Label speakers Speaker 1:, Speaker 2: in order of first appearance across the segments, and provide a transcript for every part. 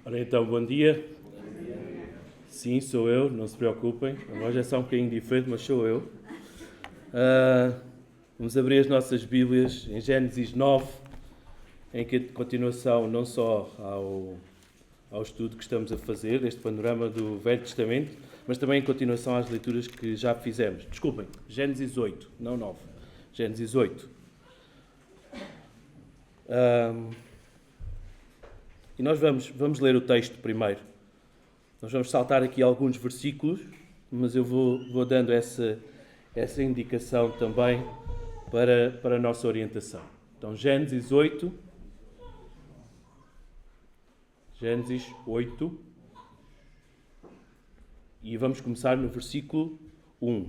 Speaker 1: Ora então, bom dia. Sim, sou eu, não se preocupem. A voz é só um bocadinho diferente, mas sou eu. Vamos abrir as nossas Bíblias em Gênesis 9, em que continuação não só ao estudo que estamos a fazer, deste panorama do Velho Testamento, mas também em continuação às leituras que já fizemos. Desculpem, Gênesis 8, não 9. Gênesis 8. E nós vamos ler o texto primeiro. Nós vamos saltar aqui alguns versículos, mas eu vou dando essa indicação também para a nossa orientação. Então, Gênesis 8. Gênesis 8. E vamos começar no versículo 1.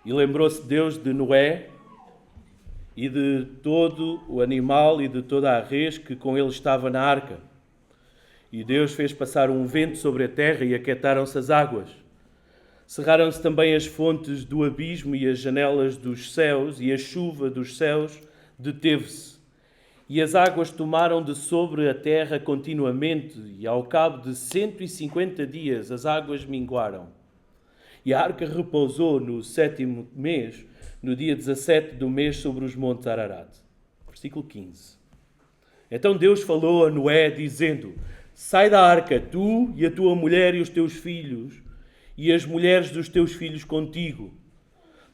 Speaker 1: E lembrou-se Deus de Noé e de todo o animal e de toda a res que com ele estava na arca. E Deus fez passar um vento sobre a terra e aquietaram-se as águas. Cerraram-se também as fontes do abismo e as janelas dos céus, e a chuva dos céus deteve-se. E as águas tomaram de sobre a terra continuamente, e ao cabo de 150 dias as águas minguaram. E a arca repousou no 7º mês, no dia 17 do mês, sobre os montes Ararat. Versículo 15. Então Deus falou a Noé, dizendo: sai da arca, tu e a tua mulher e os teus filhos, e as mulheres dos teus filhos contigo.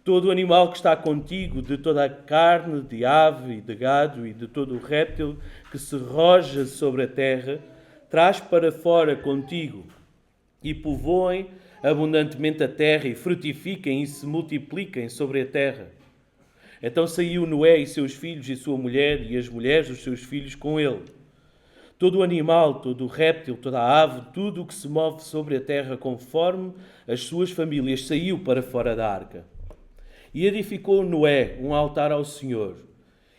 Speaker 1: Todo o animal que está contigo, de toda a carne, de ave e de gado, e de todo o réptil que se roja sobre a terra, traz para fora contigo, e povoem abundantemente a terra, e frutifiquem e se multipliquem sobre a terra. Então saiu Noé e seus filhos e sua mulher, e as mulheres dos seus filhos com ele. Todo o animal, todo o réptil, toda a ave, tudo o que se move sobre a terra conforme as suas famílias, saiu para fora da arca. E edificou Noé um altar ao Senhor,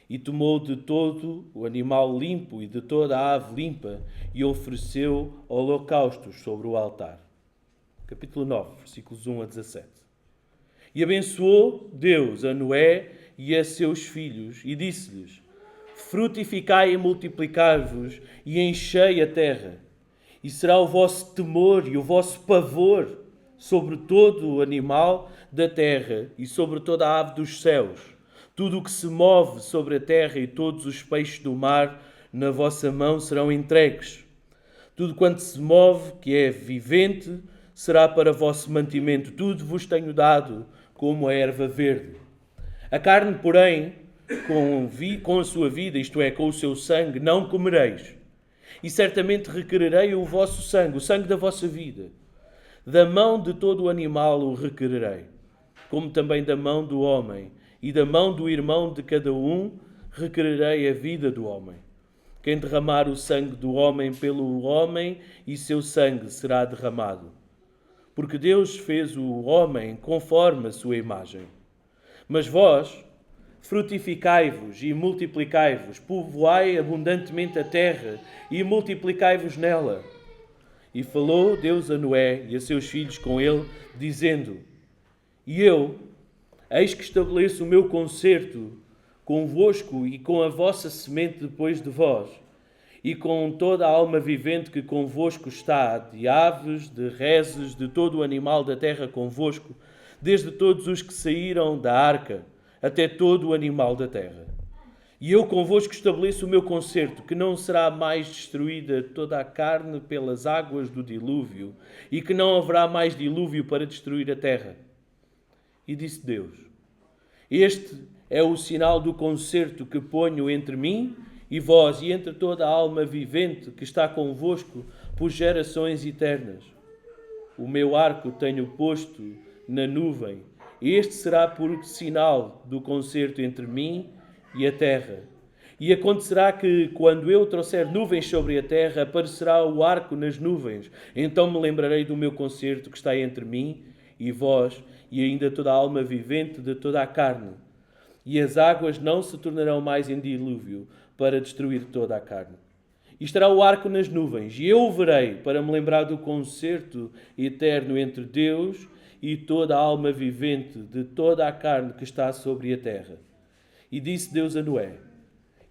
Speaker 1: e tomou de todo o animal limpo e de toda a ave limpa, e ofereceu holocaustos sobre o altar. Capítulo 9, versículos 1 a 17. E abençoou Deus a Noé e a seus filhos, e disse-lhes: frutificai e multiplicai-vos, e enchei a terra. E será o vosso temor e o vosso pavor sobre todo o animal da terra e sobre toda a ave dos céus. Tudo o que se move sobre a terra e todos os peixes do mar na vossa mão serão entregues. Tudo quanto se move, que é vivente, será para vosso mantimento. Tudo vos tenho dado como a erva verde. A carne, porém, com a sua vida, isto é, com o seu sangue, não comereis. E certamente requererei o vosso sangue, o sangue da vossa vida. Da mão de todo o animal o requererei, como também da mão do homem, e da mão do irmão de cada um requererei a vida do homem. Quem derramar o sangue do homem pelo homem, e seu sangue será derramado. Porque Deus fez o homem conforme a sua imagem. Mas vós frutificai-vos e multiplicai-vos, povoai abundantemente a terra e multiplicai-vos nela. E falou Deus a Noé e a seus filhos com ele, dizendo: e eu, eis que estabeleço o meu concerto convosco e com a vossa semente depois de vós, e com toda a alma vivente que convosco está, de aves, de reses, de todo o animal da terra convosco, desde todos os que saíram da arca, até todo o animal da terra. E eu convosco estabeleço o meu concerto, que não será mais destruída toda a carne pelas águas do dilúvio, e que não haverá mais dilúvio para destruir a terra. E disse Deus: este é o sinal do concerto que ponho entre mim e vós, e entre toda a alma vivente que está convosco por gerações eternas. O meu arco tenho posto na nuvem. Este será por sinal do concerto entre mim e a terra. E acontecerá que, quando eu trouxer nuvens sobre a terra, aparecerá o arco nas nuvens. Então me lembrarei do meu concerto que está entre mim e vós, e ainda toda a alma vivente de toda a carne. E as águas não se tornarão mais em dilúvio para destruir toda a carne. E estará o arco nas nuvens, e eu o verei para me lembrar do concerto eterno entre Deus e toda a alma vivente de toda a carne que está sobre a terra. E disse Deus a Noé: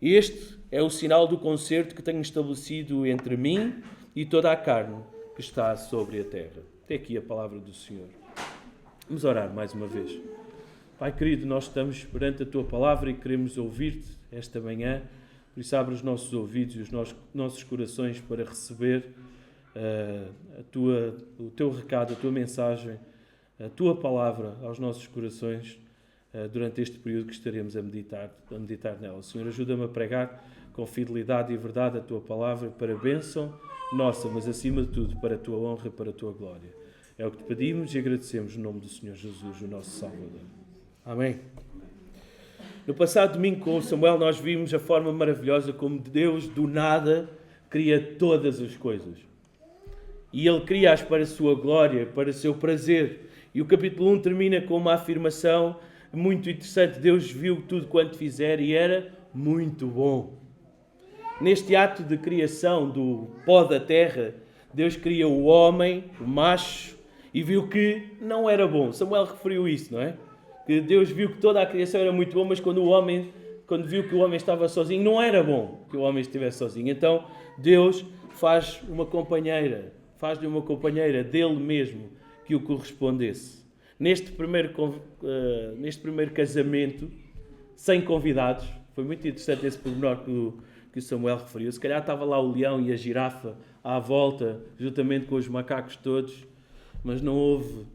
Speaker 1: este é o sinal do concerto que tenho estabelecido entre mim e toda a carne que está sobre a terra. Até aqui a palavra do Senhor. Vamos orar mais uma vez. Pai querido, nós estamos perante a Tua palavra e queremos ouvir-te esta manhã. Por isso abre os nossos ouvidos e os nossos corações para receber o Teu recado, a Tua mensagem, a Tua palavra aos nossos corações durante este período que estaremos a meditar nela. Senhor, ajuda-me a pregar com fidelidade e verdade a Tua palavra para a bênção nossa, mas acima de tudo para a Tua honra e para a Tua glória. É o que te pedimos e agradecemos no nome do Senhor Jesus, o nosso Salvador. Amém. No passado domingo com o Samuel nós vimos a forma maravilhosa como Deus do nada cria todas as coisas. E Ele cria-as para a sua glória, para o seu prazer. E o capítulo 1 termina com uma afirmação muito interessante. Deus viu tudo quanto fizer e era muito bom. Neste ato de criação do pó da terra, Deus cria o homem, o macho, e viu que não era bom. Samuel referiu isso, não é? Que Deus viu que toda a criação era muito bom, mas quando viu que o homem estava sozinho, não era bom que o homem estivesse sozinho. Então Deus faz-lhe uma companheira dele mesmo que o correspondesse. Neste primeiro casamento, sem convidados, foi muito interessante esse pormenor que o Samuel referiu. Se calhar estava lá o leão e a girafa à volta, juntamente com os macacos todos, mas não houve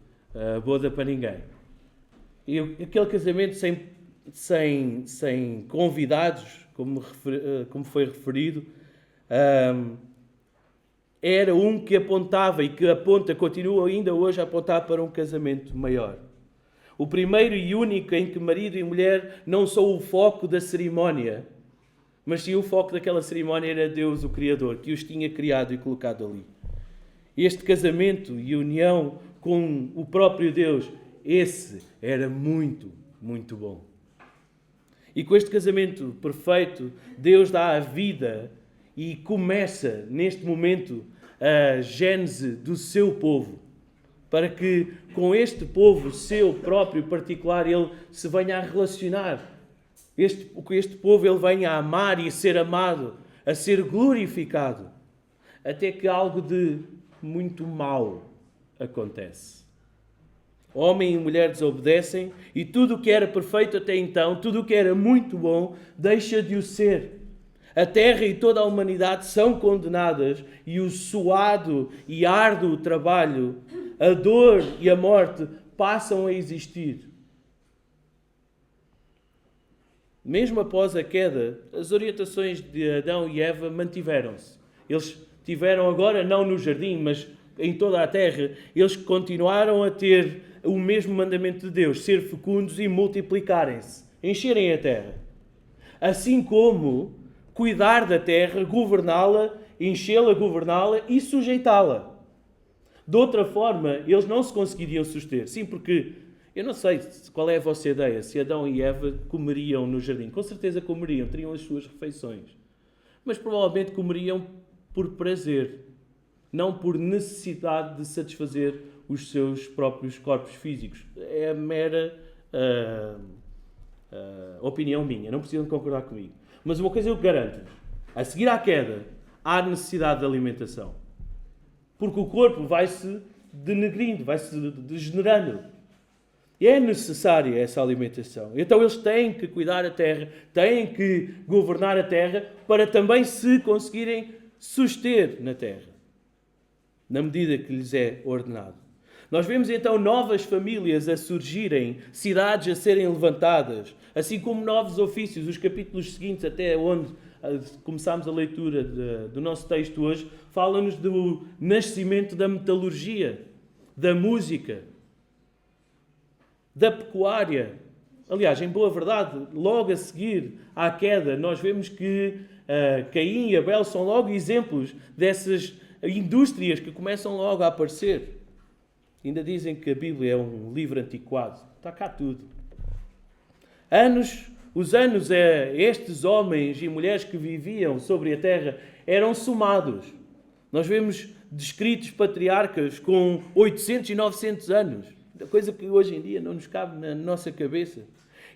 Speaker 1: boda para ninguém. E aquele casamento sem convidados, como foi referido, era um que apontava e que continua ainda hoje a apontar para um casamento maior. O primeiro e único em que marido e mulher não são o foco da cerimónia, mas sim o foco daquela cerimónia era Deus, o Criador, que os tinha criado e colocado ali. Este casamento e união com o próprio Deus, esse era muito, muito bom. E com este casamento perfeito, Deus dá a vida e começa, neste momento, a gênese do seu povo, para que com este povo, seu próprio particular, ele se venha a relacionar. Com este povo ele venha a amar e a ser amado, a ser glorificado, até que algo de muito mau acontece. Homem e mulher desobedecem e tudo o que era perfeito até então, tudo o que era muito bom, deixa de o ser. A terra e toda a humanidade são condenadas e o suado e árduo trabalho, a dor e a morte passam a existir. Mesmo após a queda, as orientações de Adão e Eva mantiveram-se. Eles tiveram agora, não no jardim, mas em toda a terra, eles continuaram a ter o mesmo mandamento de Deus, ser fecundos e multiplicarem-se, encherem a terra. Assim como cuidar da terra, governá-la, enchê-la, governá-la e sujeitá-la. De outra forma, eles não se conseguiriam suster. Sim, porque eu não sei qual é a vossa ideia, se Adão e Eva comeriam no jardim. Com certeza comeriam, teriam as suas refeições. Mas provavelmente comeriam por prazer, não por necessidade de satisfazer os seus próprios corpos físicos. É a mera opinião minha, não precisam concordar comigo. Mas uma coisa eu garanto-vos, a seguir à queda, há necessidade de alimentação. Porque o corpo vai-se denegrindo, vai-se degenerando. E é necessária essa alimentação. Então eles têm que cuidar da terra, têm que governar a terra para também se conseguirem suster na terra, na medida que lhes é ordenado. Nós vemos então novas famílias a surgirem, cidades a serem levantadas, assim como novos ofícios. Os capítulos seguintes, até onde começámos a leitura do nosso texto hoje, falam-nos do nascimento da metalurgia, da música, da pecuária. Aliás, em boa verdade, logo a seguir à queda, nós vemos que Caim e Abel são logo exemplos dessas indústrias que começam logo a aparecer. Ainda dizem que a Bíblia é um livro antiquado. Está cá tudo. Os anos a estes homens e mulheres que viviam sobre a terra eram somados. Nós vemos descritos patriarcas com 800 e 900 anos. Coisa que hoje em dia não nos cabe na nossa cabeça.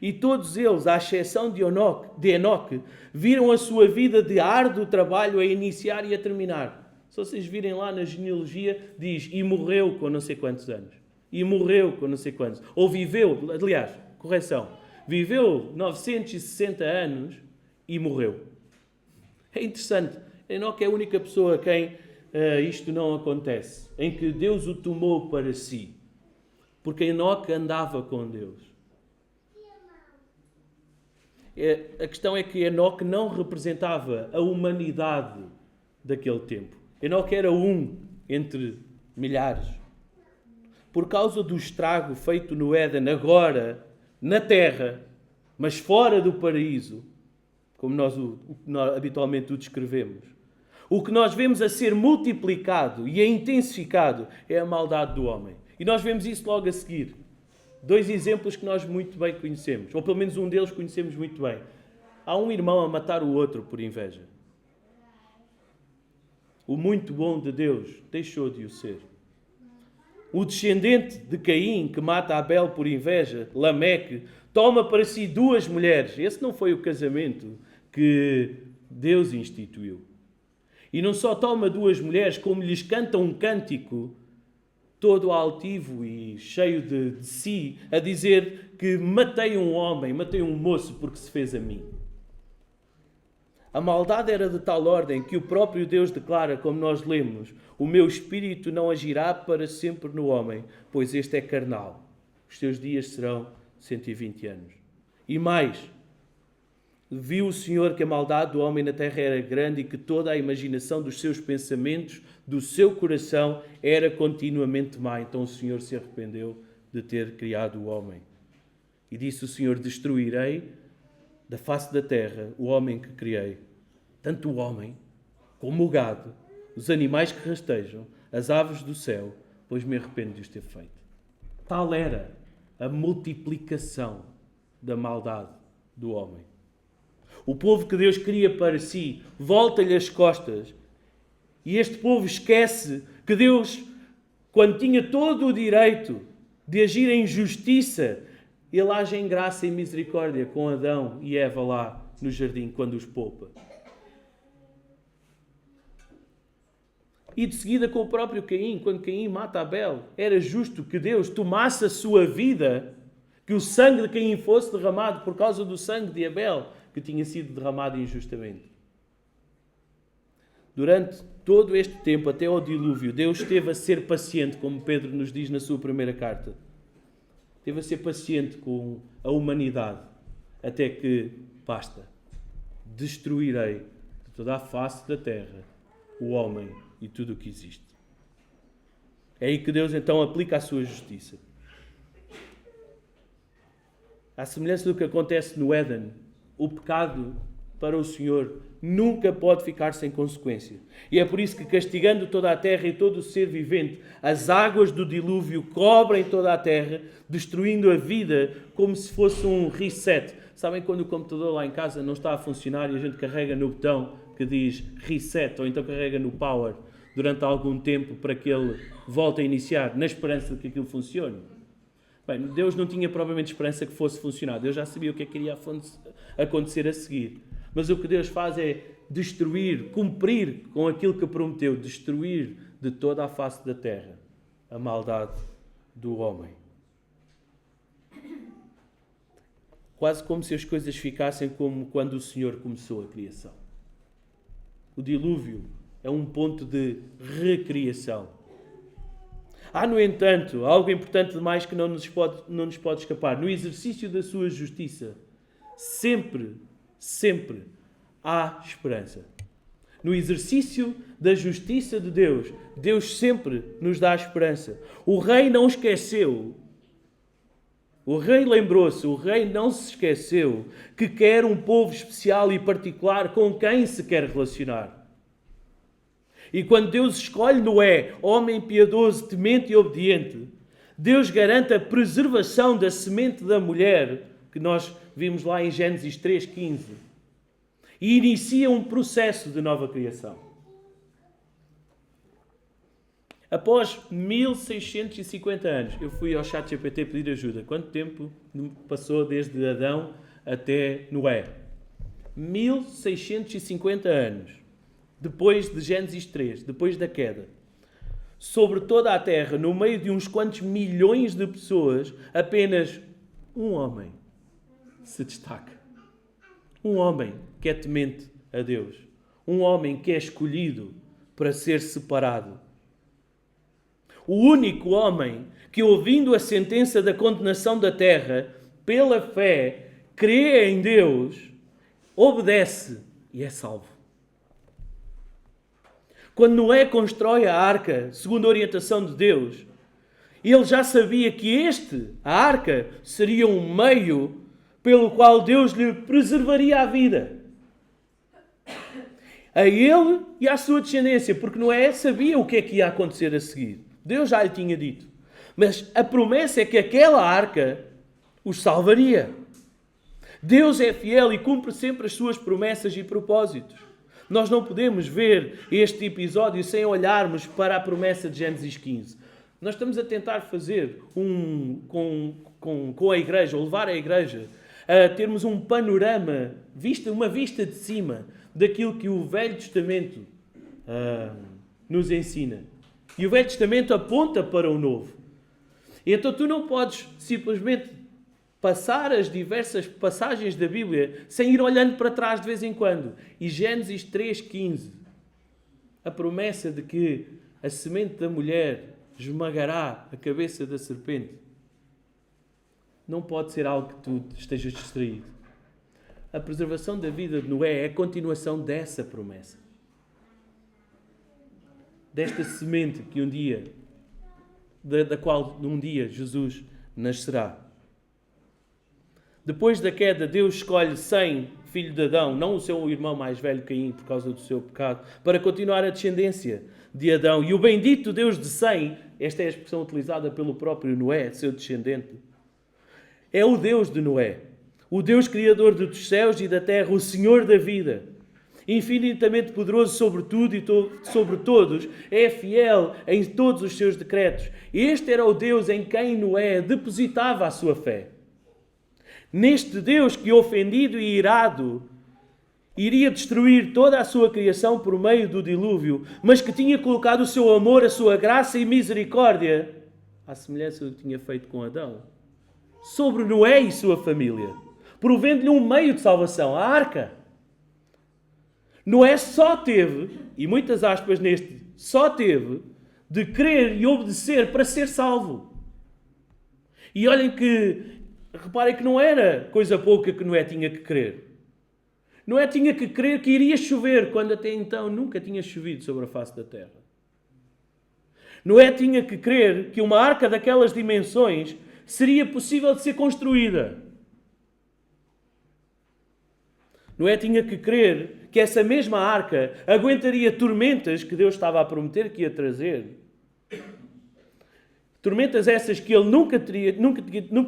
Speaker 1: E todos eles, à exceção de Enoque, viram a sua vida de árduo trabalho a iniciar e a terminar. Se vocês virem lá na genealogia, diz, e morreu com não sei quantos anos. E morreu com não sei quantos. Ou viveu, aliás, correção, viveu 960 anos e morreu. É interessante. Enoque é a única pessoa a quem isto não acontece, em que Deus o tomou para si. Porque Enoque andava com Deus. A questão é que Enoque não representava a humanidade daquele tempo. Enoque era um entre milhares. Por causa do estrago feito no Éden, agora, na terra, mas fora do paraíso, como nós habitualmente o descrevemos, o que nós vemos a ser multiplicado e a intensificado é a maldade do homem. E nós vemos isso logo a seguir. 2 exemplos que nós muito bem conhecemos, ou pelo menos um deles conhecemos muito bem. Há um irmão a matar o outro por inveja. O muito bom de Deus deixou de o ser. O descendente de Caim, que mata Abel por inveja, Lameque, toma para si 2 mulheres. Esse não foi o casamento que Deus instituiu. E não só toma 2 mulheres, como lhes canta um cântico todo altivo e cheio de si, a dizer que matei um homem, matei um moço porque se fez a mim. A maldade era de tal ordem que o próprio Deus declara, como nós lemos, o meu espírito não agirá para sempre no homem, pois este é carnal. Os seus dias serão 120 anos. E mais, viu o Senhor que a maldade do homem na terra era grande e que toda a imaginação dos seus pensamentos, do seu coração, era continuamente má. Então o Senhor se arrependeu de ter criado o homem. E disse o Senhor, destruirei da face da terra o homem que criei. Tanto o homem como o gado, os animais que rastejam, as aves do céu, pois me arrependo de os ter feito. Tal era a multiplicação da maldade do homem. O povo que Deus cria para si volta-lhe as costas. E este povo esquece que Deus, quando tinha todo o direito de agir em justiça, Ele age em graça e misericórdia com Adão e Eva lá no jardim, quando os poupa. E de seguida com o próprio Caim, quando Caim mata Abel. Era justo que Deus tomasse a sua vida, que o sangue de Caim fosse derramado por causa do sangue de Abel, que tinha sido derramado injustamente. Durante todo este tempo, até ao dilúvio, Deus esteve a ser paciente, como Pedro nos diz na sua primeira carta. Esteve a ser paciente com a humanidade, até que, basta, destruirei de toda a face da terra o homem e tudo o que existe. É aí que Deus então aplica a sua justiça. À semelhança do que acontece no Éden, o pecado para o Senhor nunca pode ficar sem consequência. E é por isso que, castigando toda a terra e todo o ser vivente, as águas do dilúvio cobrem toda a terra, destruindo a vida como se fosse um reset. Sabem quando o computador lá em casa não está a funcionar e a gente carrega no botão que diz reset, ou então carrega no power durante algum tempo para que ele volte a iniciar, na esperança de que aquilo funcione? Bem, Deus não tinha provavelmente esperança que fosse funcionar. Deus já sabia o que é que iria acontecer a seguir. Mas o que Deus faz é destruir, cumprir com aquilo que prometeu, destruir de toda a face da terra a maldade do homem. Quase como se as coisas ficassem como quando o Senhor começou a criação. O dilúvio é um ponto de recriação. Há, no entanto, algo importante demais que não nos pode escapar. No exercício da sua justiça, sempre há esperança. No exercício da justiça de Deus, Deus sempre nos dá esperança. O rei não esqueceu. O rei lembrou-se, o rei não se esqueceu que quer um povo especial e particular com quem se quer relacionar. E quando Deus escolhe Noé, homem piedoso, temente e obediente, Deus garante a preservação da semente da mulher, que nós vimos lá em Gênesis 3:15, e inicia um processo de nova criação. Após 1650 anos, eu fui ao ChatGPT pedir ajuda. Quanto tempo passou desde Adão até Noé? 1650 anos. Depois de Gênesis 3, depois da queda. Sobre toda a Terra, no meio de uns quantos milhões de pessoas, apenas um homem se destaca. Um homem que é temente a Deus. Um homem que é escolhido para ser separado. O único homem que, ouvindo a sentença da condenação da terra, pela fé, crê em Deus, obedece e é salvo. Quando Noé constrói a arca, segundo a orientação de Deus, ele já sabia que a arca, seria um meio pelo qual Deus lhe preservaria a vida. A ele e à sua descendência, porque Noé sabia o que é que ia acontecer a seguir. Deus já lhe tinha dito. Mas a promessa é que aquela arca os salvaria. Deus é fiel e cumpre sempre as suas promessas e propósitos. Nós não podemos ver este episódio sem olharmos para a promessa de Gênesis 15. Nós estamos a tentar fazer com a igreja, ou levar a igreja a termos um panorama, uma vista de cima daquilo que o Velho Testamento nos ensina. E o Velho Testamento aponta para o Novo. E então tu não podes simplesmente passar as diversas passagens da Bíblia sem ir olhando para trás de vez em quando. E Gênesis 3,15, a promessa de que a semente da mulher esmagará a cabeça da serpente, não pode ser algo que tu estejas distraído. A preservação da vida de Noé é a continuação dessa promessa. Desta semente que um dia, da qual um dia Jesus nascerá. Depois da queda, Deus escolhe Sem, filho de Adão, não o seu irmão mais velho Caim, por causa do seu pecado, para continuar a descendência de Adão. E o bendito Deus de Sem, esta é a expressão utilizada pelo próprio Noé, seu descendente, é o Deus de Noé, o Deus criador dos céus e da terra, o Senhor da vida, infinitamente poderoso sobre tudo e sobre todos, é fiel em todos os seus decretos. Este era o Deus em quem Noé depositava a sua fé. Neste Deus que, ofendido e irado, iria destruir toda a sua criação por meio do dilúvio, mas que tinha colocado o seu amor, a sua graça e misericórdia, à semelhança do que tinha feito com Adão, sobre Noé e sua família, provendo-lhe um meio de salvação, a arca. Noé só teve, e muitas aspas neste, só teve de crer e obedecer para ser salvo. E olhem que, reparem que não era coisa pouca que Noé tinha que crer. Noé tinha que crer que iria chover, quando até então nunca tinha chovido sobre a face da terra. Noé tinha que crer que uma arca daquelas dimensões seria possível de ser construída. Noé tinha que crer que essa mesma arca aguentaria tormentas que Deus estava a prometer que ia trazer. Tormentas essas que ele nunca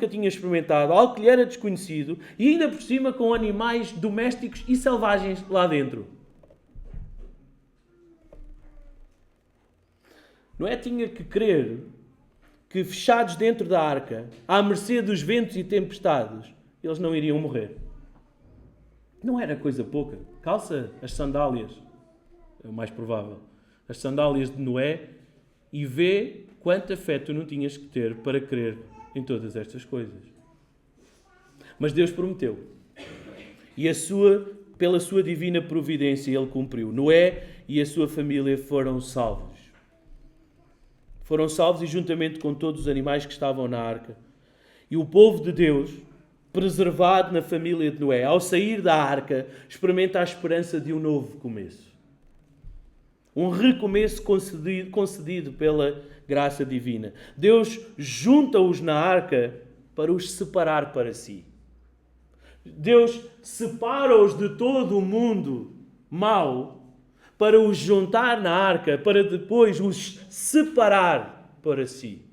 Speaker 1: tinha experimentado, algo que lhe era desconhecido, e ainda por cima com animais domésticos e selvagens lá dentro. Noé tinha que crer que, fechados dentro da arca, à mercê dos ventos e tempestades, eles não iriam morrer. Não era coisa pouca. Calça as sandálias, é o mais provável, as sandálias de Noé, e vê quanta fé tu não tinhas que ter para crer em todas estas coisas. Mas Deus prometeu. E pela sua divina providência ele cumpriu. Noé e a sua família foram salvos. Foram salvos e juntamente com todos os animais que estavam na arca. E o povo de Deus, preservado na família de Noé, ao sair da arca, experimenta a esperança de um novo começo. Um recomeço concedido pela graça divina. Deus junta-os na arca para os separar para si. Deus separa-os de todo o mundo mau para os juntar na arca, para depois os separar para si.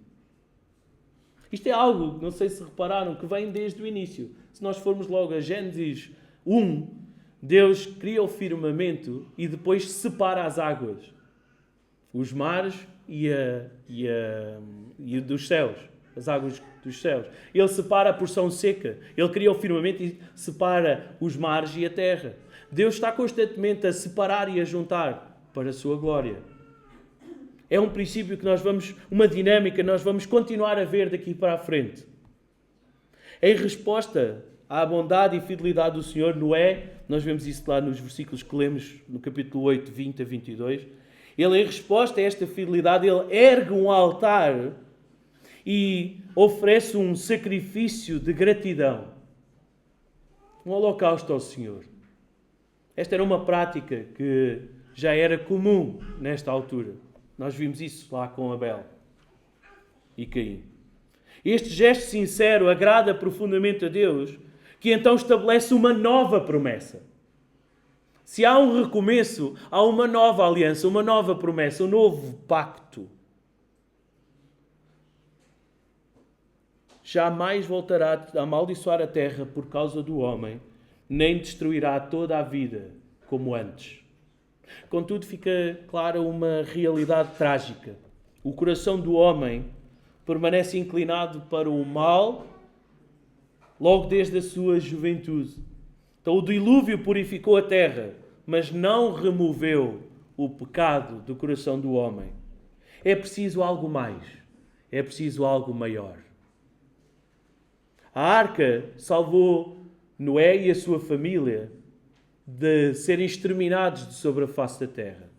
Speaker 1: Isto é algo, não sei se repararam, que vem desde o início. Se nós formos logo a Gênesis 1, Deus cria o firmamento e depois separa as águas. os mares e dos céus, as águas dos céus. Ele separa a porção seca. Ele cria o firmamento e separa os mares e a terra. Deus está constantemente a separar e a juntar para a sua glória. É um princípio que uma dinâmica, nós vamos continuar a ver daqui para a frente. Em resposta à bondade e fidelidade do Senhor, Noé, nós vemos isso lá nos versículos que lemos no capítulo 8, 20 a 22, ele, em resposta a esta fidelidade, ele ergue um altar e oferece um sacrifício de gratidão. Um holocausto ao Senhor. Esta era uma prática que já era comum nesta altura. Nós vimos isso lá com Abel e Caim. Este gesto sincero agrada profundamente a Deus, que então estabelece uma nova promessa. Se há um recomeço, há uma nova aliança, uma nova promessa, um novo pacto. Jamais voltará a amaldiçoar a terra por causa do homem, nem destruirá toda a vida como antes. Contudo, fica clara uma realidade trágica. O coração do homem permanece inclinado para o mal logo desde a sua juventude. Então o dilúvio purificou a terra, mas não removeu o pecado do coração do homem. É preciso algo mais. É preciso algo maior. A arca salvou Noé e a sua família de serem exterminados de sobre a face da terra.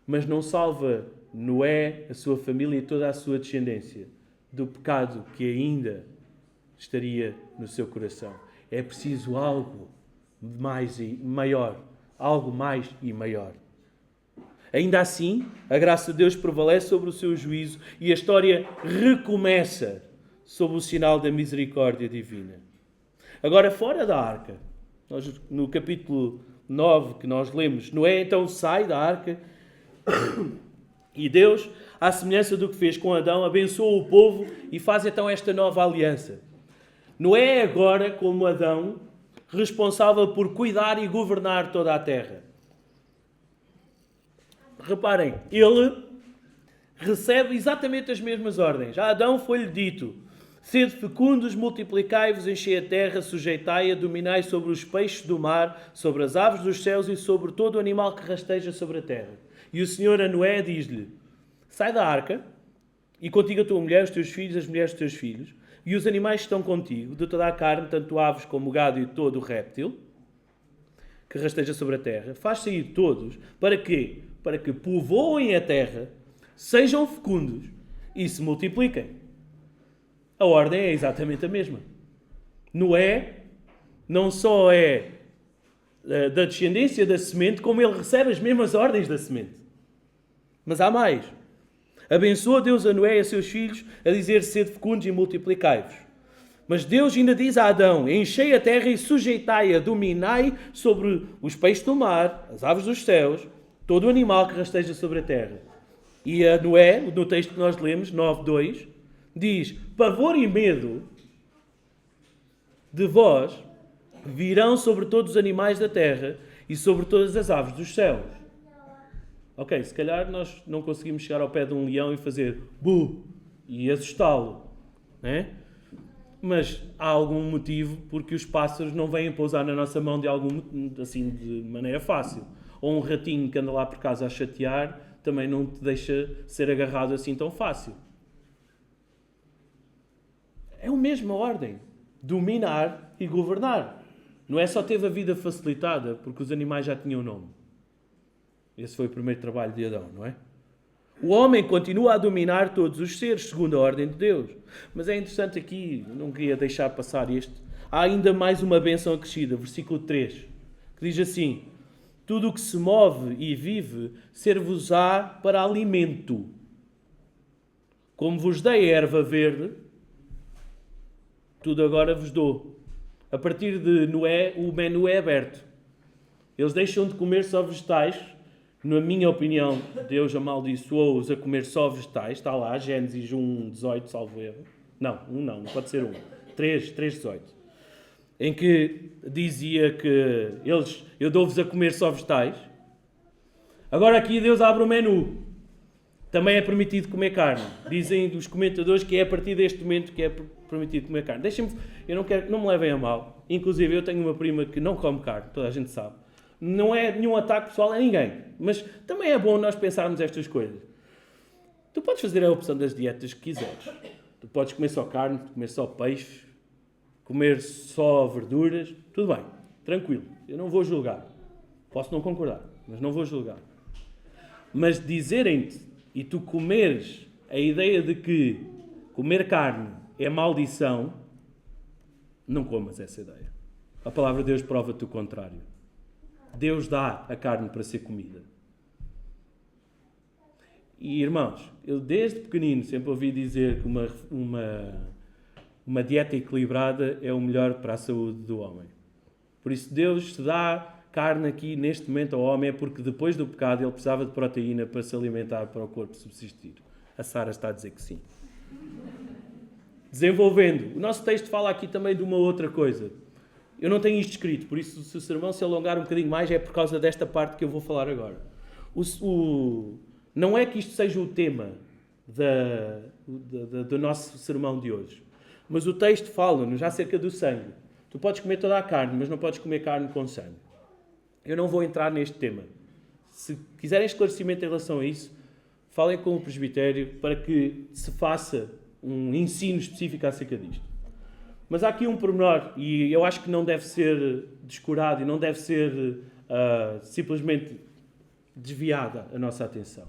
Speaker 1: Mas não salva Noé, a sua família e toda a sua descendência do pecado que ainda estaria no seu coração. É preciso algo mais e maior. Algo mais e maior. Ainda assim, a graça de Deus prevalece sobre o seu juízo e a história recomeça sob o sinal da misericórdia divina. Agora, fora da arca, no capítulo 9 que nós lemos, Noé então sai da arca e Deus, à semelhança do que fez com Adão, abençoa o povo e faz então esta nova aliança. Noé é agora, como Adão, responsável por cuidar e governar toda a terra. Reparem, ele recebe exatamente as mesmas ordens. A Adão foi-lhe dito: sede fecundos, multiplicai-vos, enchei a terra, sujeitai-a, dominai sobre os peixes do mar, sobre as aves dos céus e sobre todo o animal que rasteja sobre a terra. E o Senhor a Noé diz-lhe: sai da arca, e contigo a tua mulher, os teus filhos, as mulheres dos teus filhos, e os animais que estão contigo, de toda a carne, tanto aves como o gado e todo o réptil, que rasteja sobre a terra, faz sair todos, para quê? Para que povoem a terra, sejam fecundos e se multipliquem. A ordem é exatamente a mesma. Noé não só é da descendência da semente, como ele recebe as mesmas ordens da semente. Mas há mais. Abençoa Deus a Noé e a seus filhos a dizer: sede fecundos e multiplicai-vos. Mas Deus ainda diz a Adão: enchei a terra e sujeitai-a, dominai sobre os peixes do mar, as aves dos céus, todo o animal que rasteja sobre a terra. E a Noé, no texto que nós lemos, 9:2, diz: pavor e medo de vós virão sobre todos os animais da terra e sobre todas as aves dos céus. Ok, se calhar nós não conseguimos chegar ao pé de um leão e fazer bu e assustá-lo, né? Mas há algum motivo porque os pássaros não vêm pousar na nossa mão de maneira fácil. Ou um ratinho que anda lá por casa a chatear também não te deixa ser agarrado assim tão fácil. É a mesma ordem. Dominar e governar. Não é só teve a vida facilitada porque os animais já tinham nome. Esse foi o primeiro trabalho de Adão, não é? O homem continua a dominar todos os seres, segundo a ordem de Deus. Mas é interessante aqui, não queria deixar passar este. Há ainda mais uma bênção acrescida, versículo 3, que diz assim: tudo o que se move e vive, ser-vos-á para alimento. Como vos dei a erva verde, tudo agora vos dou. A partir de Noé, o menu é aberto. Eles deixam de comer só vegetais. Na minha opinião, Deus amaldiçoou-os a comer só vegetais. Está lá, Gênesis 1:18, salvo erro. Não pode ser 3:18. Em que dizia que eu dou-vos a comer só vegetais. Agora aqui Deus abre o menu. também é permitido comer carne. Dizem os comentadores que é a partir deste momento que é permitido comer carne. Não me levem a mal. Inclusive, eu tenho uma prima que não come carne, toda a gente sabe. Não é nenhum ataque pessoal a ninguém. Mas também é bom nós pensarmos estas coisas. Tu podes fazer a opção das dietas que quiseres. Tu podes comer só carne, comer só peixe, comer só verduras. Tudo bem, tranquilo. Eu não vou julgar. Posso não concordar, mas não vou julgar. Mas dizerem-te e tu comeres a ideia de que comer carne é maldição, não comas essa ideia. A palavra de Deus prova-te o contrário. Deus dá a carne para ser comida. E, irmãos, eu desde pequenino sempre ouvi dizer que uma dieta equilibrada é o melhor para a saúde do homem. Por isso, Deus se dá carne aqui neste momento ao homem é porque depois do pecado ele precisava de proteína para se alimentar, para o corpo subsistir. A Sara está a dizer que sim. Desenvolvendo. O nosso texto fala aqui também de uma outra coisa. Eu não tenho isto escrito, por isso se o sermão se alongar um bocadinho mais é por causa desta parte que eu vou falar agora. Não é que isto seja o tema do nosso sermão de hoje, mas o texto fala-nos acerca do sangue. Tu podes comer toda a carne, mas não podes comer carne com sangue. Eu não vou entrar neste tema. Se quiserem esclarecimento em relação a isso, falem com o presbitério para que se faça um ensino específico acerca disto. Mas há aqui um pormenor, e eu acho que não deve ser descurado e não deve ser simplesmente desviada a nossa atenção.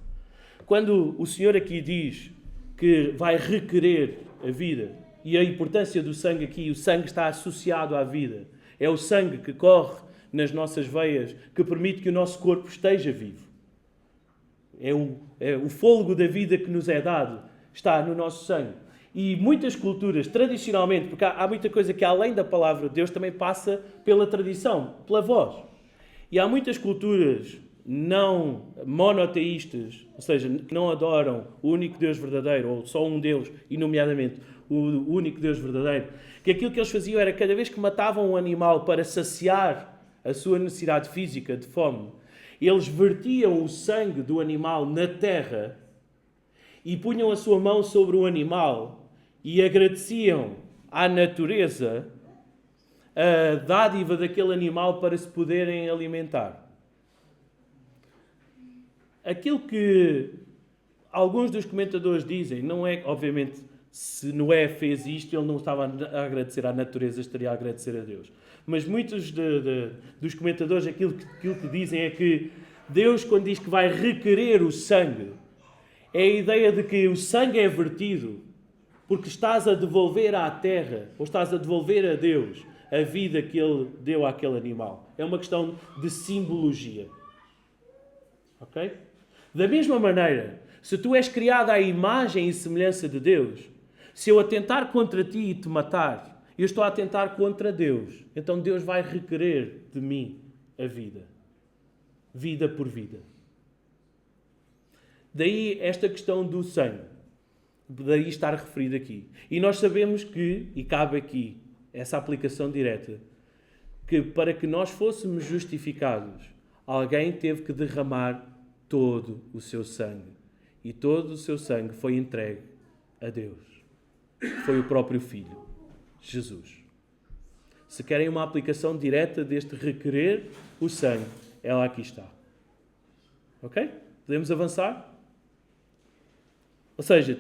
Speaker 1: Quando o Senhor aqui diz que vai requerer a vida, e a importância do sangue aqui, o sangue está associado à vida. É o sangue que corre nas nossas veias que permite que o nosso corpo esteja vivo. É o fôlego da vida que nos é dado, está no nosso sangue. E muitas culturas, tradicionalmente, porque há muita coisa que além da palavra de Deus também passa pela tradição, pela voz. E há muitas culturas não monoteístas, ou seja, que não adoram o único Deus verdadeiro, ou só um Deus, e nomeadamente o único Deus verdadeiro, que aquilo que eles faziam era cada vez que matavam um animal para saciar a sua necessidade física de fome, eles vertiam o sangue do animal na terra e punham a sua mão sobre o animal e agradeciam à natureza a dádiva daquele animal para se poderem alimentar. Aquilo que alguns dos comentadores dizem, não é, obviamente, se Noé fez isto, ele não estava a agradecer à natureza, estaria a agradecer a Deus. Mas muitos dos comentadores, aquilo que dizem é que Deus, quando diz que vai requerer o sangue, é a ideia de que o sangue é vertido porque estás a devolver à terra, ou estás a devolver a Deus, a vida que Ele deu àquele animal. É uma questão de simbologia. Ok? Da mesma maneira, se tu és criado à imagem e semelhança de Deus, se eu atentar contra ti e te matar, eu estou a atentar contra Deus. Então Deus vai requerer de mim a vida. Vida por vida. Daí esta questão do sangue. Daí estar referido aqui. E nós sabemos que, e cabe aqui essa aplicação direta, que para que nós fôssemos justificados, alguém teve que derramar todo o seu sangue. E todo o seu sangue foi entregue a Deus. Foi o próprio Filho, Jesus. Se querem uma aplicação direta deste requerer o sangue, ela aqui está. Ok? Podemos avançar? Ou seja,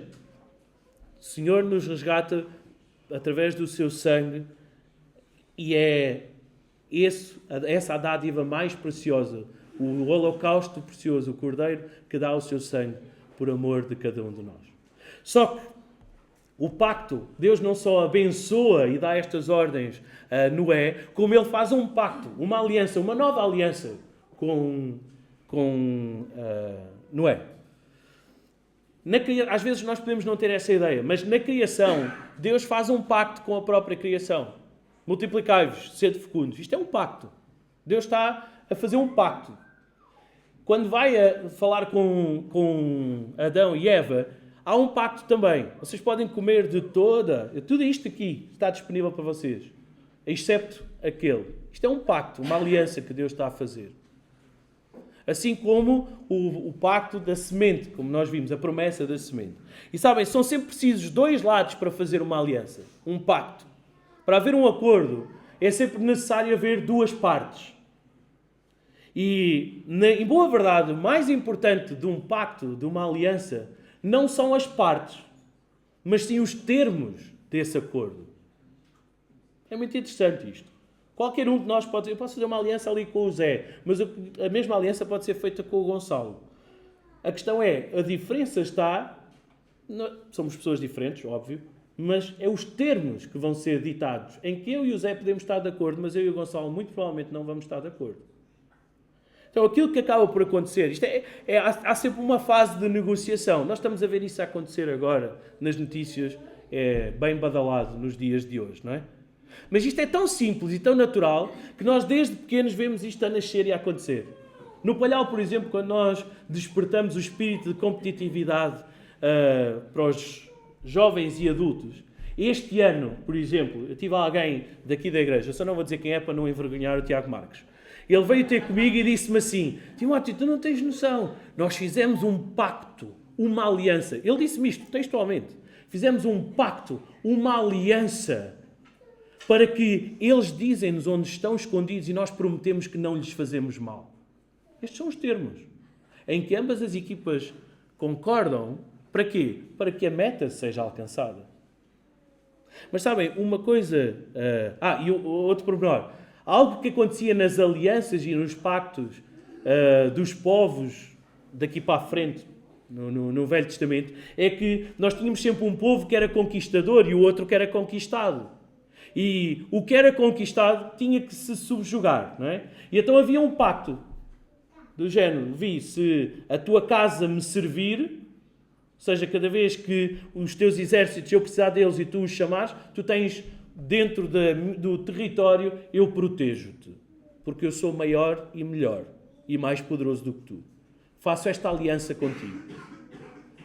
Speaker 1: o Senhor nos resgata através do seu sangue e é essa a dádiva mais preciosa, o holocausto precioso, o cordeiro que dá o seu sangue por amor de cada um de nós. Só que o pacto, Deus não só abençoa e dá estas ordens a Noé, como Ele faz um pacto, uma aliança, uma nova aliança com Noé. Às vezes nós podemos não ter essa ideia, mas na criação, Deus faz um pacto com a própria criação. Multiplicai-vos, sede fecundos. Isto é um pacto. Deus está a fazer um pacto. Quando vai a falar com Adão e Eva, há um pacto também. Vocês podem comer de tudo isto aqui está disponível para vocês, excepto aquele. Isto é um pacto, uma aliança que Deus está a fazer. Assim como o pacto da semente, como nós vimos, a promessa da semente. E sabem, são sempre precisos dois lados para fazer uma aliança, um pacto. Para haver um acordo, é sempre necessário haver duas partes. E, em boa verdade, o mais importante de um pacto, de uma aliança, não são as partes, mas sim os termos desse acordo. É muito interessante isto. Qualquer um de nós pode dizer, eu posso fazer uma aliança ali com o Zé, mas a mesma aliança pode ser feita com o Gonçalo. A questão é, a diferença está, somos pessoas diferentes, óbvio, mas é os termos que vão ser ditados, em que eu e o Zé podemos estar de acordo, mas eu e o Gonçalo muito provavelmente não vamos estar de acordo. Então aquilo que acaba por acontecer, há sempre uma fase de negociação. Nós estamos a ver isso acontecer agora nas notícias, bem badalado nos dias de hoje, não é? Mas isto é tão simples e tão natural que nós desde pequenos vemos isto a nascer e a acontecer. No Palhau, por exemplo, quando nós despertamos o espírito de competitividade para os jovens e adultos, este ano, por exemplo, eu tive alguém daqui da igreja, só não vou dizer quem é para não envergonhar o Tiago Marques. Ele veio ter comigo e disse-me assim, Timóteo, tu não tens noção, nós fizemos um pacto, uma aliança. Ele disse-me isto textualmente. Fizemos um pacto, uma aliança, para que eles dizem-nos onde estão escondidos e nós prometemos que não lhes fazemos mal. Estes são os termos em que ambas as equipas concordam. Para quê? Para que a meta seja alcançada. Mas sabem, uma coisa... e outro pormenor. Algo que acontecia nas alianças e nos pactos dos povos daqui para a frente, no Velho Testamento, é que nós tínhamos sempre um povo que era conquistador e o outro que era conquistado. E o que era conquistado tinha que se subjugar, não é? E então havia um pacto do género, se a tua casa me servir, ou seja, cada vez que os teus exércitos, eu precisar deles e tu os chamares, tu tens dentro do território, eu protejo-te, porque eu sou maior e melhor e mais poderoso do que tu. Faço esta aliança contigo.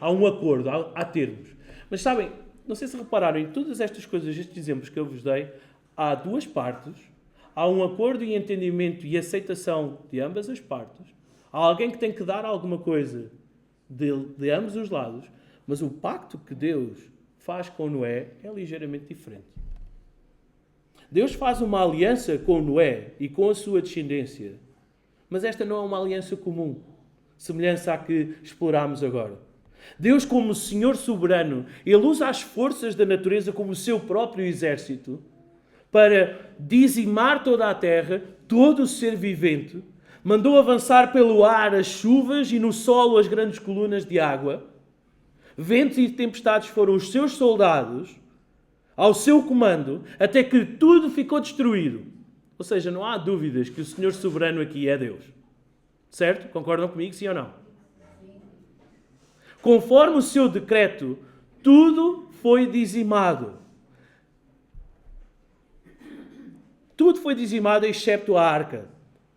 Speaker 1: Há um acordo, há termos. Mas sabem, não sei se repararam, em todas estas coisas, estes exemplos que eu vos dei, há duas partes, há um acordo e entendimento e aceitação de ambas as partes, há alguém que tem que dar alguma coisa de ambos os lados, mas o pacto que Deus faz com Noé é ligeiramente diferente. Deus faz uma aliança com Noé e com a sua descendência, mas esta não é uma aliança comum, semelhança à que explorámos agora. Deus, como Senhor soberano, Ele usa as forças da natureza como o seu próprio exército para dizimar toda a terra, todo o ser vivente, mandou avançar pelo ar as chuvas e no solo as grandes colunas de água. Ventos e tempestades foram os seus soldados, ao seu comando, até que tudo ficou destruído. Ou seja, não há dúvidas que o Senhor soberano aqui é Deus. Certo? Concordam comigo, sim ou não? Conforme o seu decreto, tudo foi dizimado. Tudo foi dizimado, excepto a arca,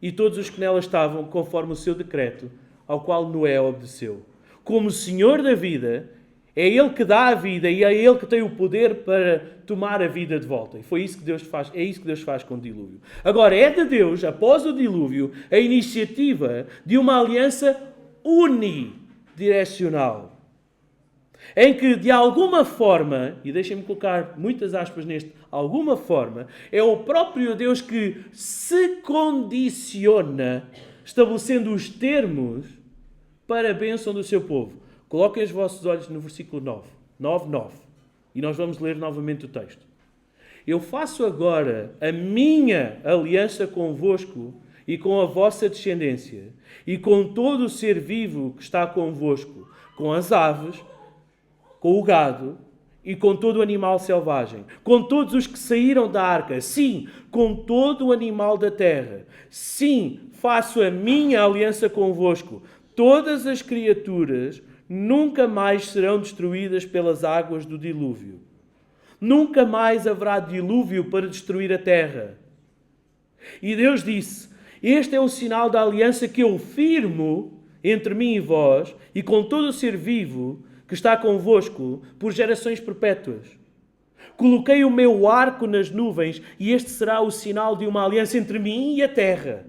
Speaker 1: e todos os que nela estavam, conforme o seu decreto, ao qual Noé obedeceu. Como Senhor da vida, é Ele que dá a vida e é Ele que tem o poder para tomar a vida de volta. E foi isso que Deus faz, é isso que Deus faz com o dilúvio. Agora, é de Deus, após o dilúvio, a iniciativa de uma aliança unidirecional, em que, de alguma forma, e deixem-me colocar muitas aspas neste, alguma forma, é o próprio Deus que se condiciona, estabelecendo os termos para a bênção do seu povo. Coloquem os vossos olhos no versículo 9, e nós vamos ler novamente o texto. Eu faço agora a minha aliança convosco e com a vossa descendência, e com todo o ser vivo que está convosco, com as aves, com o gado e com todo o animal selvagem, com todos os que saíram da arca, sim, com todo o animal da terra. Sim, faço a minha aliança convosco. Todas as criaturas nunca mais serão destruídas pelas águas do dilúvio. Nunca mais haverá dilúvio para destruir a terra. E Deus disse, este é o sinal da aliança que eu firmo entre mim e vós e com todo o ser vivo que está convosco por gerações perpétuas. Coloquei o meu arco nas nuvens e este será o sinal de uma aliança entre mim e a terra.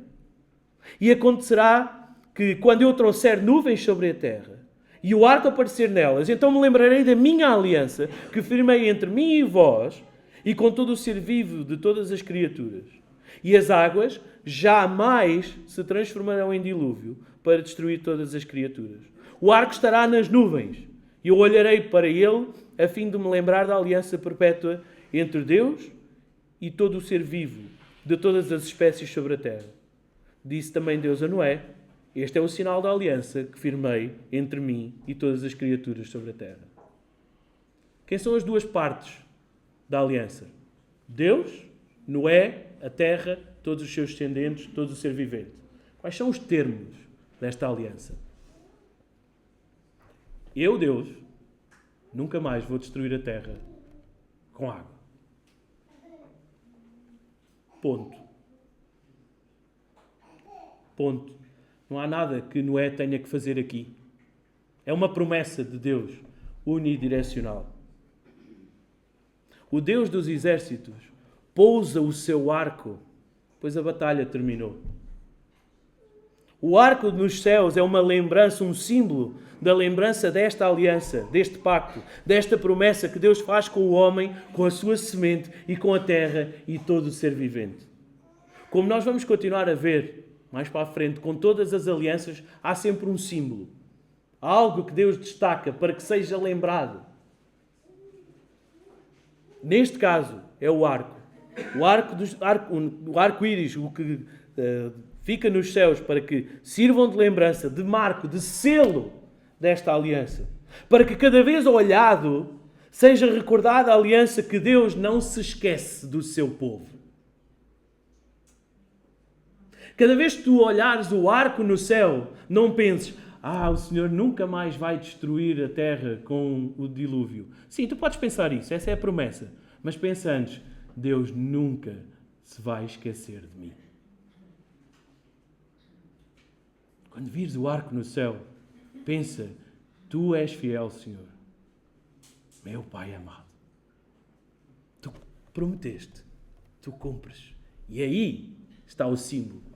Speaker 1: E acontecerá que quando eu trouxer nuvens sobre a terra e o arco aparecer nelas, então me lembrarei da minha aliança que firmei entre mim e vós e com todo o ser vivo de todas as criaturas. E as águas jamais se transformarão em dilúvio para destruir todas as criaturas. O arco estará nas nuvens e eu olharei para ele a fim de me lembrar da aliança perpétua entre Deus e todo o ser vivo de todas as espécies sobre a terra. Disse também Deus a Noé: este é o sinal da aliança que firmei entre mim e todas as criaturas sobre a terra. Quem são as duas partes da aliança? Deus, Noé, a terra, todos os seus descendentes, todo o ser vivente. Quais são os termos desta aliança? Eu, Deus, nunca mais vou destruir a terra com água. Ponto. Ponto. Não há nada que Noé tenha que fazer aqui. É uma promessa de Deus unidirecional. O Deus dos exércitos pousa o seu arco, pois a batalha terminou. O arco nos céus é uma lembrança, um símbolo da lembrança desta aliança, deste pacto, desta promessa que Deus faz com o homem, com a sua semente e com a terra e todo o ser vivente. Como nós vamos continuar a ver mais para a frente, com todas as alianças, há sempre um símbolo. Há algo que Deus destaca para que seja lembrado. Neste caso, é o arco. O arco-íris, o que fica nos céus para que sirvam de lembrança, de marco, de selo desta aliança. Para que cada vez olhado seja recordada a aliança que Deus não se esquece do seu povo. Cada vez que tu olhares o arco no céu, não penses: o Senhor nunca mais vai destruir a terra com o dilúvio. Sim, tu podes pensar isso, essa é a promessa. Mas pensa antes: Deus nunca se vai esquecer de mim. Quando vires o arco no céu, pensa: tu és fiel, Senhor, meu Pai amado. Tu prometeste, tu cumpres. E aí está o símbolo.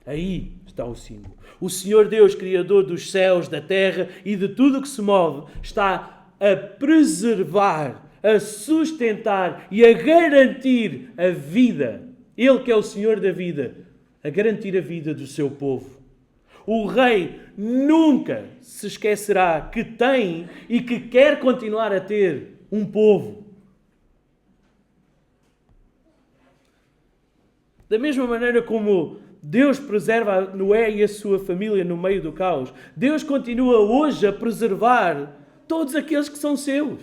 Speaker 1: Aí está o símbolo. O Senhor Deus, Criador dos céus, da terra e de tudo o que se move, está a preservar, a sustentar e a garantir a vida. Ele que é o Senhor da vida, a garantir a vida do seu povo. O Rei nunca se esquecerá que tem e que quer continuar a ter um povo. Da mesma maneira como Deus preserva Noé e a sua família no meio do caos, Deus continua hoje a preservar todos aqueles que são seus.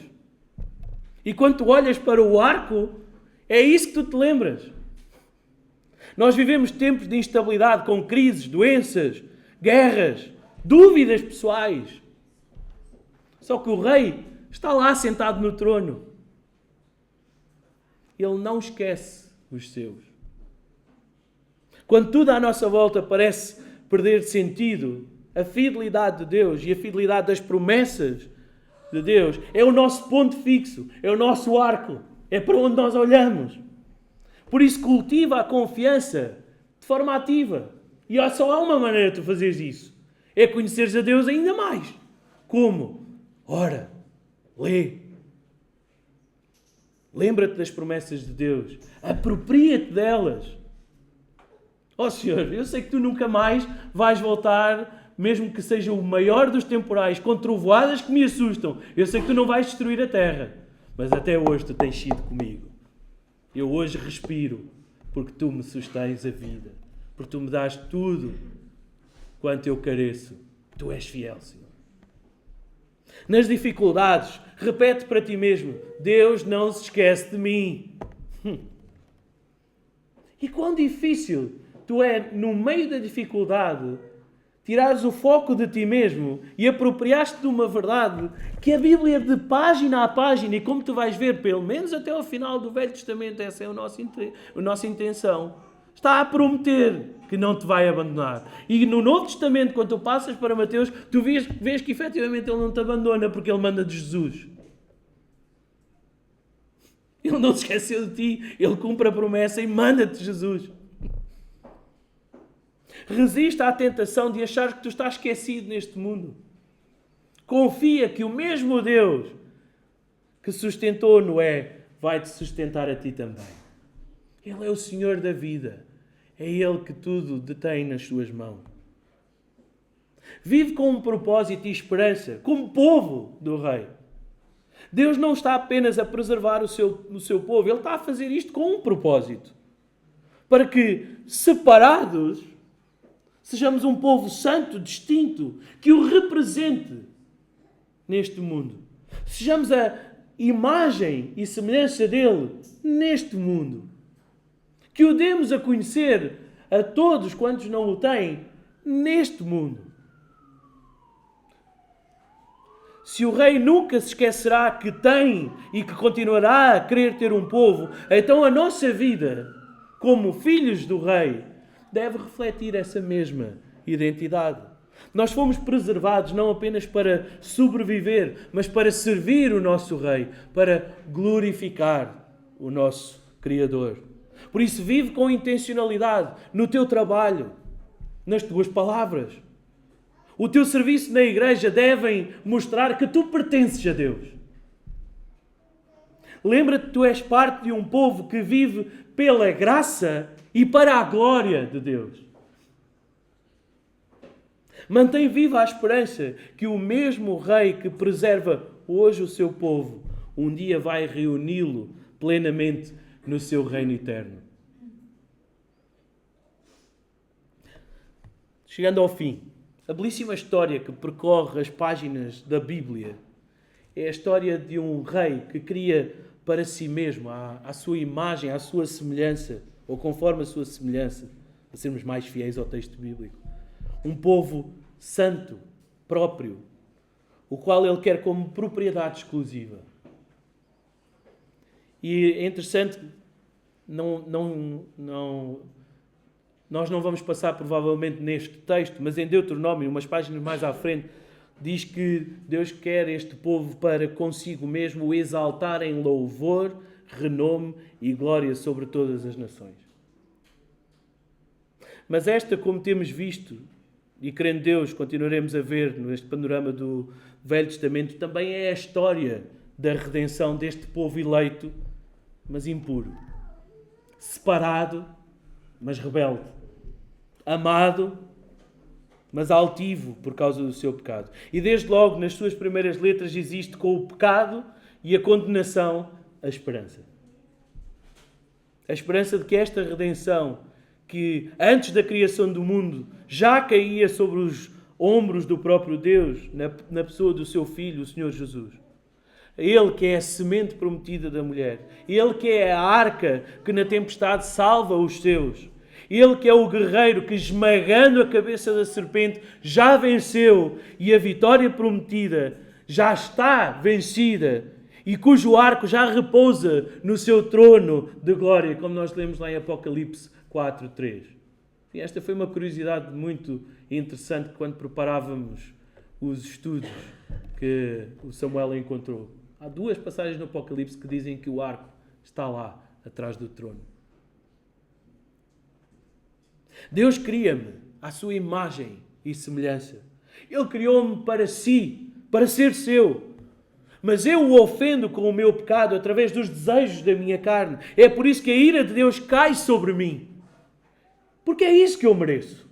Speaker 1: E quando tu olhas para o arco, é isso que tu te lembras. Nós vivemos tempos de instabilidade, com crises, doenças, guerras, dúvidas pessoais. Só que o Rei está lá sentado no trono. Ele não esquece os seus. Quando tudo à nossa volta parece perder sentido, a fidelidade de Deus e a fidelidade das promessas de Deus é o nosso ponto fixo, é o nosso arco, é para onde nós olhamos. Por isso cultiva a confiança de forma ativa. E só há uma maneira de tu fazeres isso. É conheceres a Deus ainda mais. Como? Ora, lê. Lembra-te das promessas de Deus. Apropria-te delas. Senhor, eu sei que tu nunca mais vais voltar, mesmo que seja o maior dos temporais, com trovoadas que me assustam. Eu sei que tu não vais destruir a terra. Mas até hoje tu tens sido comigo. Eu hoje respiro porque tu me sustens a vida. Porque tu me dás tudo quanto eu careço. Tu és fiel, Senhor. Nas dificuldades, repete para ti mesmo: Deus não se esquece de mim. E quão difícil tu é, no meio da dificuldade, tirares o foco de ti mesmo e apropriaste de uma verdade que a Bíblia, de página a página, e como tu vais ver, pelo menos até ao final do Velho Testamento, essa é a nossa intenção, está a prometer que não te vai abandonar. E no Novo Testamento, quando tu passas para Mateus, tu vês que efetivamente Ele não te abandona, porque Ele manda de Jesus. Ele não se esqueceu de ti, Ele cumpre a promessa e manda-te Jesus. Resiste à tentação de achar que tu estás esquecido neste mundo. Confia que o mesmo Deus que sustentou Noé vai te sustentar a ti também. Ele é o Senhor da vida. É Ele que tudo detém nas suas mãos. Vive com um propósito e esperança, como povo do Rei. Deus não está apenas a preservar o seu povo, Ele está a fazer isto com um propósito. Para que, separados, sejamos um povo santo, distinto, que o represente neste mundo. Sejamos a imagem e semelhança dele neste mundo. Que o demos a conhecer a todos quantos não o têm neste mundo. Se o rei nunca se esquecerá que tem e que continuará a querer ter um povo, então a nossa vida, como filhos do rei, deve refletir essa mesma identidade. Nós fomos preservados não apenas para sobreviver, mas para servir o nosso rei, para glorificar o nosso Criador. Por isso, vive com intencionalidade no teu trabalho, nas tuas palavras. O teu serviço na igreja deve mostrar que tu pertences a Deus. Lembra-te que tu és parte de um povo que vive pela graça e para a glória de Deus. Mantém viva a esperança que o mesmo Rei que preserva hoje o seu povo, um dia vai reuni-lo plenamente no seu reino eterno. Chegando ao fim, a belíssima história que percorre as páginas da Bíblia é a história de um rei que cria para si mesmo, à sua imagem, à sua semelhança, ou conforme a sua semelhança, para sermos mais fiéis ao texto bíblico, um povo santo, próprio, o qual ele quer como propriedade exclusiva. E é interessante, nós não vamos passar provavelmente neste texto, mas em Deuteronômio, umas páginas mais à frente, diz que Deus quer este povo para consigo mesmo o exaltar em louvor, renome e glória sobre todas as nações. Mas esta, como temos visto, e crendo Deus, continuaremos a ver neste panorama do Velho Testamento, também é a história da redenção deste povo eleito, mas impuro. Separado, mas rebelde. Amado, mas altivo por causa do seu pecado. E desde logo, nas suas primeiras letras, existe com o pecado e a condenação a esperança. A esperança de que esta redenção, que antes da criação do mundo já caía sobre os ombros do próprio Deus, na pessoa do seu Filho, o Senhor Jesus. Ele que é a semente prometida da mulher. Ele que é a arca que na tempestade salva os seus. Ele que é o guerreiro que, esmagando a cabeça da serpente, já venceu e a vitória prometida já está vencida e cujo arco já repousa no seu trono de glória, como nós lemos lá em Apocalipse 4:3. E esta foi uma curiosidade muito interessante quando preparávamos os estudos que o Samuel encontrou. Há 2 passagens no Apocalipse que dizem que o arco está lá, atrás do trono. Deus cria-me à sua imagem e semelhança. Ele criou-me para si, para ser seu. Mas eu o ofendo com o meu pecado através dos desejos da minha carne. É por isso que a ira de Deus cai sobre mim. Porque é isso que eu mereço.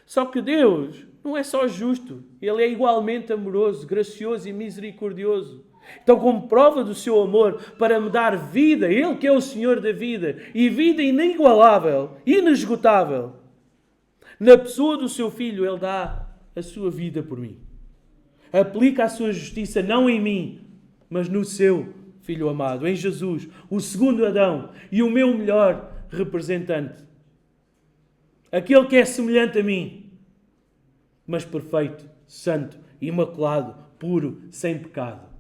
Speaker 1: Só que Deus não é só justo. Ele é igualmente amoroso, gracioso e misericordioso. Então, como prova do seu amor para me dar vida, Ele que é o Senhor da vida, e vida inigualável, inesgotável, na pessoa do seu Filho, Ele dá a sua vida por mim. Aplica a sua justiça não em mim, mas no seu Filho amado, em Jesus, o segundo Adão e o meu melhor representante. Aquele que é semelhante a mim, mas perfeito, santo, imaculado, puro, sem pecado.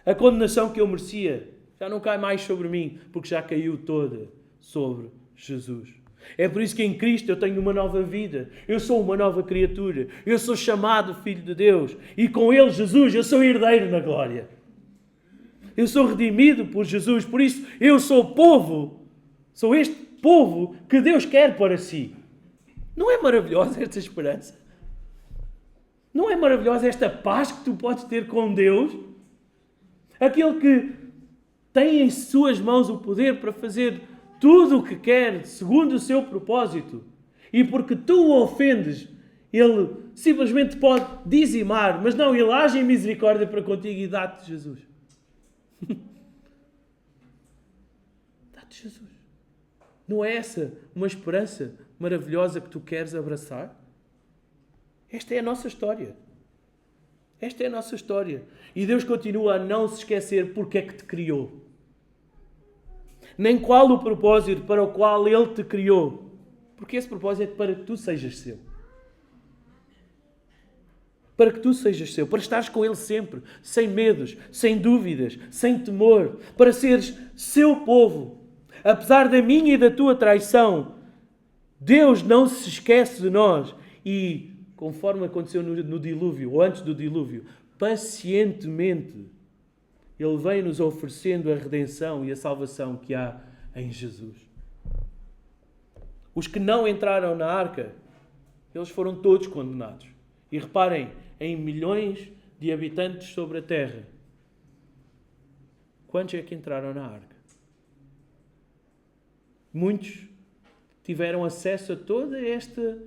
Speaker 1: A condenação que eu merecia já não cai mais sobre mim, porque já caiu toda sobre Jesus. É por isso que em Cristo eu tenho uma nova vida. Eu sou uma nova criatura. Eu sou chamado Filho de Deus. E com Ele, Jesus, eu sou herdeiro na glória. Eu sou redimido por Jesus. Por isso eu sou povo. Sou este povo que Deus quer para si. Não é maravilhosa esta esperança? Não é maravilhosa esta paz que tu podes ter com Deus? Aquele que tem em suas mãos o poder para fazer tudo o que quer, segundo o seu propósito. E porque tu o ofendes, ele simplesmente pode dizimar, mas não, ele age em misericórdia para contigo e dá-te Jesus. Dá-te Jesus. Não é essa uma esperança maravilhosa que tu queres abraçar? Esta é a nossa história. Esta é a nossa história. E Deus continua a não se esquecer porque é que te criou. Nem qual o propósito para o qual Ele te criou. Porque esse propósito é para que tu sejas seu. Para que tu sejas seu. Para estares com Ele sempre. Sem medos, sem dúvidas, sem temor. Para seres seu povo. Apesar da minha e da tua traição, Deus não se esquece de nós. E, conforme aconteceu no dilúvio, ou antes do dilúvio, pacientemente, Ele vem nos oferecendo a redenção e a salvação que há em Jesus. Os que não entraram na arca, eles foram todos condenados. E reparem, em milhões de habitantes sobre a terra, quantos é que entraram na arca? Muitos tiveram acesso a toda esta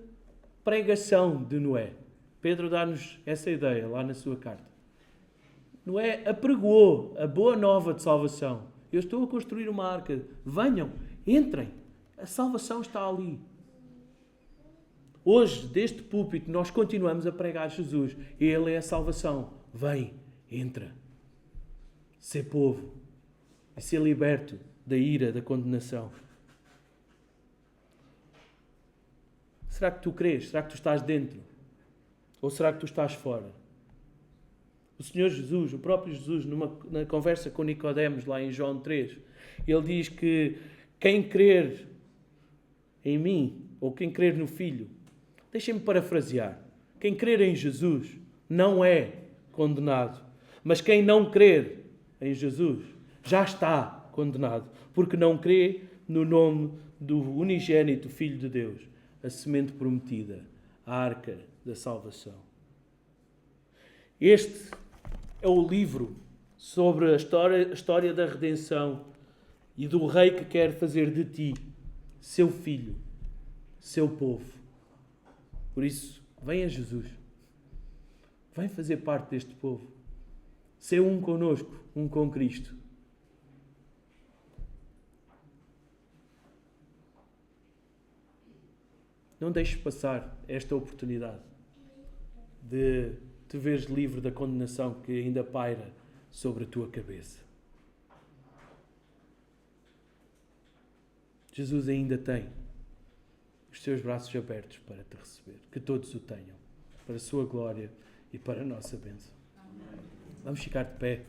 Speaker 1: pregação de Noé. Pedro dá-nos essa ideia lá na sua carta. Noé apregoou a boa nova de salvação. Eu estou a construir uma arca. Venham, entrem. A salvação está ali. Hoje, deste púlpito, nós continuamos a pregar Jesus. Ele é a salvação. Vem, entra. Ser povo. E ser liberto da ira, da condenação. Será que tu crês? Será que tu estás dentro? Ou será que tu estás fora? O Senhor Jesus, o próprio Jesus, na conversa com Nicodemos, lá em João 3, ele diz que quem crer em mim, ou quem crer no Filho, deixem-me parafrasear, quem crer em Jesus não é condenado, mas quem não crer em Jesus já está condenado, porque não crê no nome do unigênito Filho de Deus, a semente prometida, a arca da salvação. Este é o livro sobre a história da redenção e do Rei que quer fazer de ti seu filho, seu povo. Por isso, vem a Jesus. Vem fazer parte deste povo. Ser um connosco, um com Cristo. Não deixes passar esta oportunidade de te veres livre da condenação que ainda paira sobre a tua cabeça. Jesus ainda tem os seus braços abertos para te receber. Que todos o tenham, para a sua glória e para a nossa bênção. Vamos ficar de pé.